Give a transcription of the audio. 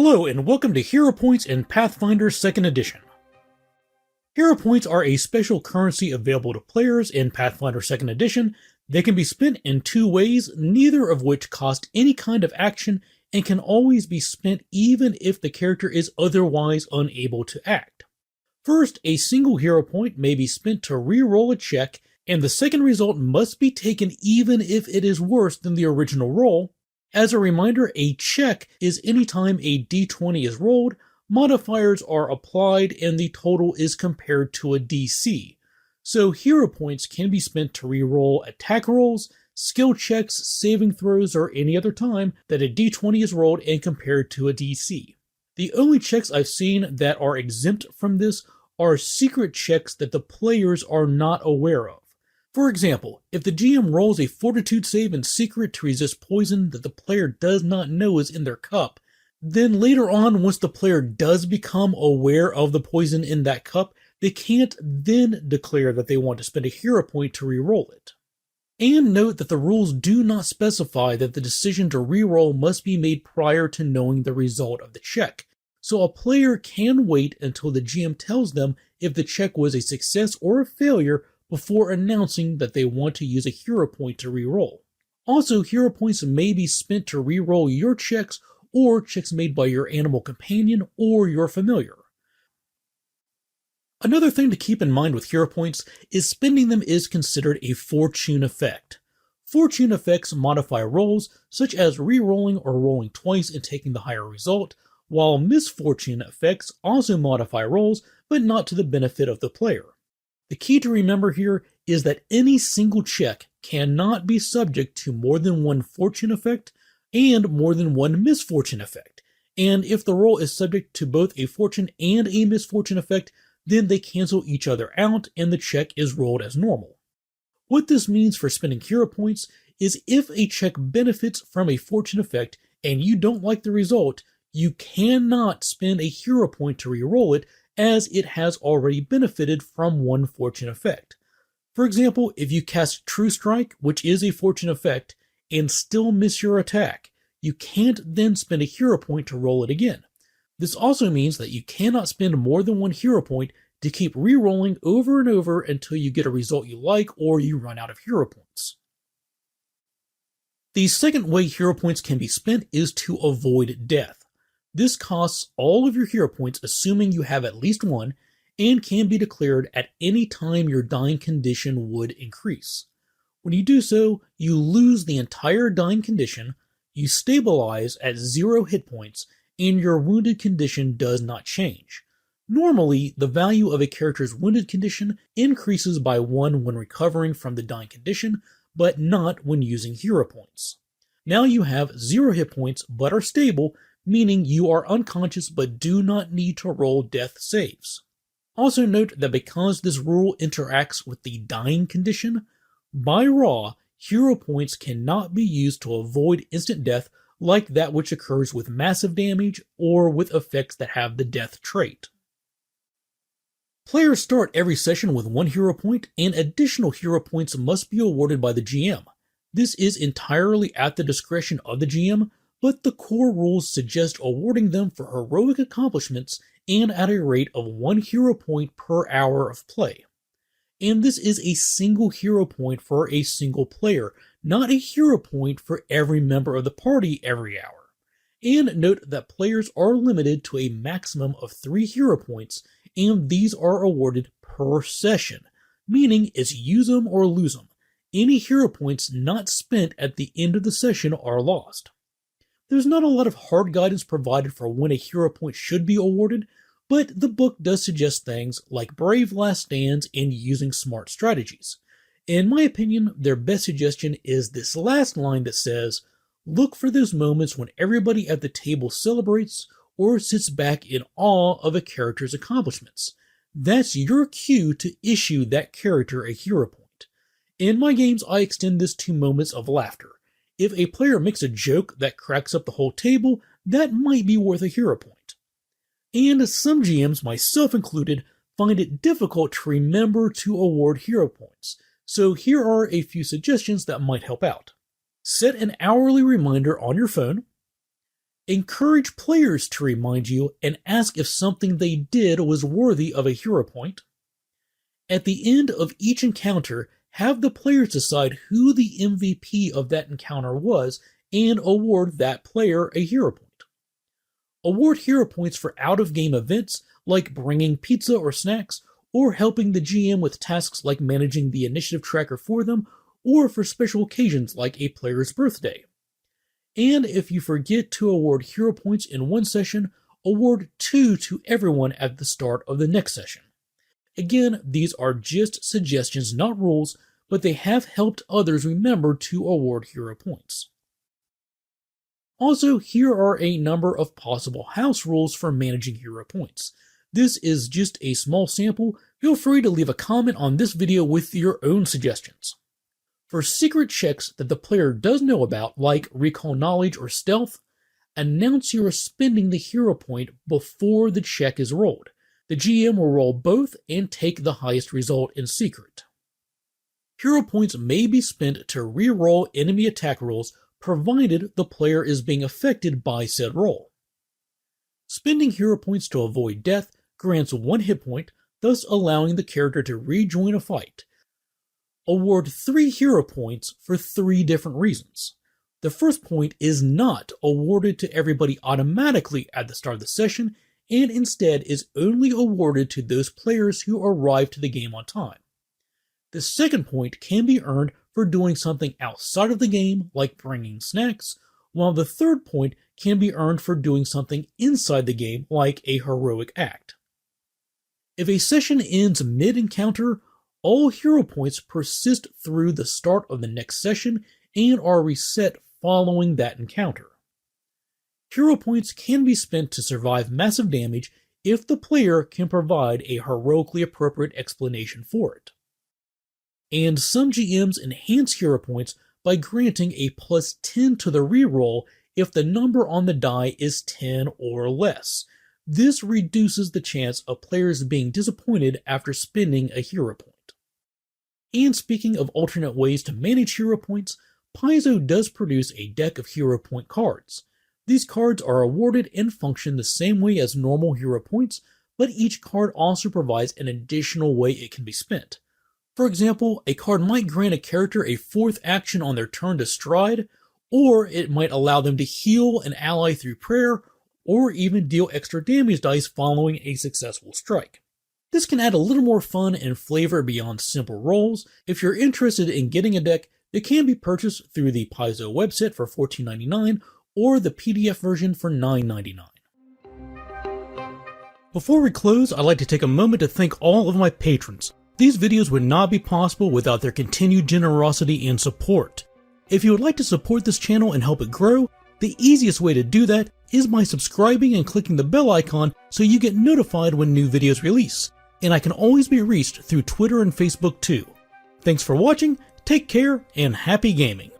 Hello and welcome to Hero Points in Pathfinder 2nd Edition. Hero Points are a special currency available to players in Pathfinder 2nd Edition. They can be spent in two ways, neither of which cost any kind of action and can always be spent even if the character is otherwise unable to act. First, a single hero point may be spent to re-roll a check, and the second result must be taken even if it is worse than the original roll. As a reminder, a check is anytime a d20 is rolled, modifiers are applied, and the total is compared to a DC. So hero points can be spent to re-roll attack rolls, skill checks, saving throws, or any other time that a d20 is rolled and compared to a DC. The only checks I've seen that are exempt from this are secret checks that the players are not aware of. For example, if the GM rolls a fortitude save in secret to resist poison that the player does not know is in their cup, then later on, once the player does become aware of the poison in that cup, they can't then declare that they want to spend a hero point to re-roll it. And note that the rules do not specify that the decision to re-roll must be made prior to knowing the result of the check, so a player can wait until the GM tells them if the check was a success or a failure before announcing that they want to use a hero point to re-roll. Also, hero points may be spent to re-roll your checks or checks made by your animal companion or your familiar. Another thing to keep in mind with hero points is spending them is considered a fortune effect. Fortune effects modify rolls, such as re-rolling or rolling twice and taking the higher result, while misfortune effects also modify rolls, but not to the benefit of the player. The key to remember here is that any single check cannot be subject to more than one fortune effect and more than one misfortune effect, and if the roll is subject to both a fortune and a misfortune effect, then they cancel each other out and the check is rolled as normal. What this means for spending hero points is if a check benefits from a fortune effect and you don't like the result, you cannot spend a hero point to re-roll it, as it has already benefited from one fortune effect. For example, if you cast True Strike, which is a fortune effect, and still miss your attack, you can't then spend a hero point to roll it again. This also means that you cannot spend more than one hero point to keep re-rolling over and over until you get a result you like or you run out of hero points. The second way hero points can be spent is to avoid death. This costs all of your hero points assuming you have at least one, and can be declared at any time your dying condition would increase. When you do so, you lose the entire dying condition, you stabilize at 0 hit points, and your wounded condition does not change. Normally, the value of a character's wounded condition increases by 1 when recovering from the dying condition, but not when using hero points. Now you have 0 hit points but are stable, meaning you are unconscious but do not need to roll death saves. Also note that because this rule interacts with the dying condition, by law, hero points cannot be used to avoid instant death like that which occurs with massive damage or with effects that have the death trait. Players start every session with 1 hero point, and additional hero points must be awarded by the GM. This is entirely at the discretion of the GM, but the core rules suggest awarding them for heroic accomplishments and at a rate of 1 hero point per hour of play. And this is a single hero point for a single player, not a hero point for every member of the party every hour. And note that players are limited to a maximum of 3 hero points, and these are awarded per session, meaning it's use them or lose them. Any hero points not spent at the end of the session are lost. There's not a lot of hard guidance provided for when a hero point should be awarded, but the book does suggest things like brave last stands and using smart strategies. In my opinion, their best suggestion is this last line that says, "Look for those moments when everybody at the table celebrates or sits back in awe of a character's accomplishments. That's your cue to issue that character a hero point." In my games, I extend this to moments of laughter. If a player makes a joke that cracks up the whole table, that might be worth a hero point. And some GMs, myself included, find it difficult to remember to award hero points, so here are a few suggestions that might help out. Set an hourly reminder on your phone. Encourage players to remind you and ask if something they did was worthy of a hero point. At the end of each encounter, have the players decide who the MVP of that encounter was and award that player a hero point. Award hero points for out-of-game events like bringing pizza or snacks, or helping the GM with tasks like managing the initiative tracker for them, or for special occasions like a player's birthday. And if you forget to award hero points in one session, award 2 to everyone at the start of the next session. Again, these are just suggestions, not rules, but they have helped others remember to award hero points. Also, here are a number of possible house rules for managing hero points. This is just a small sample. Feel free to leave a comment on this video with your own suggestions. For secret checks that the player does know about, like recall knowledge or stealth, announce you are spending the hero point before the check is rolled. The GM will roll both and take the highest result in secret. Hero points may be spent to re-roll enemy attack rolls provided the player is being affected by said roll. Spending hero points to avoid death grants 1 hit point, thus allowing the character to rejoin a fight. Award 3 hero points for 3 different reasons. The first point is not awarded to everybody automatically at the start of the session, and instead is only awarded to those players who arrive to the game on time. The second point can be earned for doing something outside of the game, like bringing snacks, while the third point can be earned for doing something inside the game, like a heroic act. If a session ends mid-encounter, all hero points persist through the start of the next session and are reset following that encounter. Hero points can be spent to survive massive damage if the player can provide a heroically appropriate explanation for it. And some GMs enhance hero points by granting a +10 to the reroll if the number on the die is 10 or less. This reduces the chance of players being disappointed after spending a hero point. And speaking of alternate ways to manage hero points, Paizo does produce a deck of hero point cards. These cards are awarded and function the same way as normal hero points, but each card also provides an additional way it can be spent. For example, a card might grant a character a 4th action on their turn to stride, or it might allow them to heal an ally through prayer, or even deal extra damage dice following a successful strike. This can add a little more fun and flavor beyond simple rolls. If you're interested in getting a deck, it can be purchased through the Paizo website for $14.99 or the PDF version for $9.99. Before we close, I'd like to take a moment to thank all of my patrons. These videos would not be possible without their continued generosity and support. If you would like to support this channel and help it grow, the easiest way to do that is by subscribing and clicking the bell icon so you get notified when new videos release. And I can always be reached through Twitter and Facebook too. Thanks for watching, take care, and happy gaming!